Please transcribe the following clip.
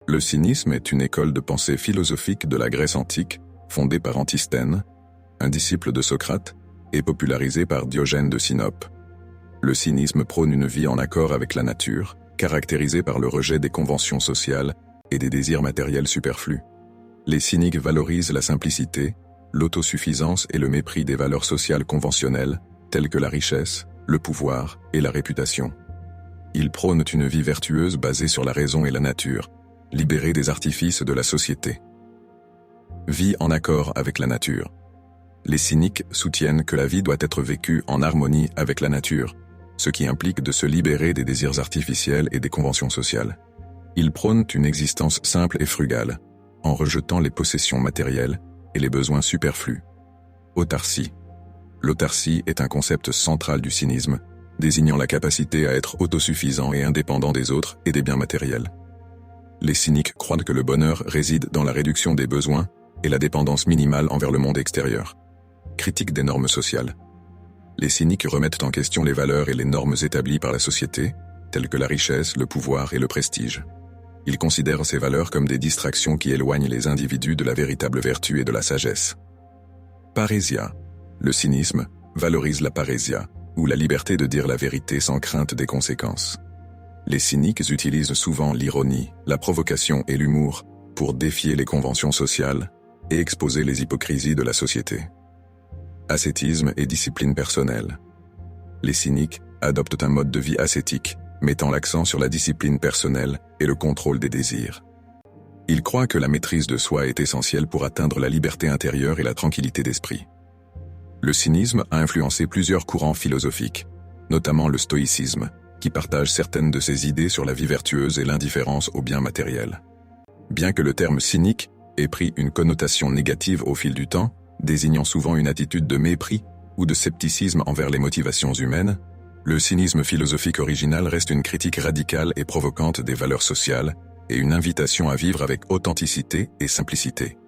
Le cynisme est une école de pensée philosophique de la Grèce antique, fondée par Antisthène, un disciple de Socrate, et popularisée par Diogène de Sinope. Le cynisme prône une vie en accord avec la nature, caractérisée par le rejet des conventions sociales et des désirs matériels superflus. Les cyniques valorisent la simplicité, l'autosuffisance et le mépris des valeurs sociales conventionnelles, telles que la richesse, le pouvoir et la réputation. Ils prônent une vie vertueuse basée sur la raison et la nature, libérée des artifices de la société. Vie en accord avec la nature. Les cyniques soutiennent que la vie doit être vécue en harmonie avec la nature, ce qui implique de se libérer des désirs artificiels et des conventions sociales. Ils prônent une existence simple et frugale, en rejetant les possessions matérielles et les besoins superflus. Autarcie. L'autarcie est un concept central du cynisme, désignant la capacité à être autosuffisant et indépendant des autres et des biens matériels. Les cyniques croient que le bonheur réside dans la réduction des besoins et la dépendance minimale envers le monde extérieur. Critique des normes sociales. Les cyniques remettent en question les valeurs et les normes établies par la société, telles que la richesse, le pouvoir et le prestige. Ils considèrent ces valeurs comme des distractions qui éloignent les individus de la véritable vertu et de la sagesse. Parésia. Le cynisme valorise la parésia, ou la liberté de dire la vérité sans crainte des conséquences. Les cyniques utilisent souvent l'ironie, la provocation et l'humour pour défier les conventions sociales et exposer les hypocrisies de la société. Ascétisme et discipline personnelle. Les cyniques adoptent un mode de vie ascétique, mettant l'accent sur la discipline personnelle et le contrôle des désirs. Ils croient que la maîtrise de soi est essentielle pour atteindre la liberté intérieure et la tranquillité d'esprit. Le cynisme a influencé plusieurs courants philosophiques, notamment le stoïcisme, qui partage certaines de ses idées sur la vie vertueuse et l'indifférence aux biens matériels. Bien que le terme cynique ait pris une connotation négative au fil du temps, désignant souvent une attitude de mépris ou de scepticisme envers les motivations humaines, le cynisme philosophique original reste une critique radicale et provocante des valeurs sociales et une invitation à vivre avec authenticité et simplicité.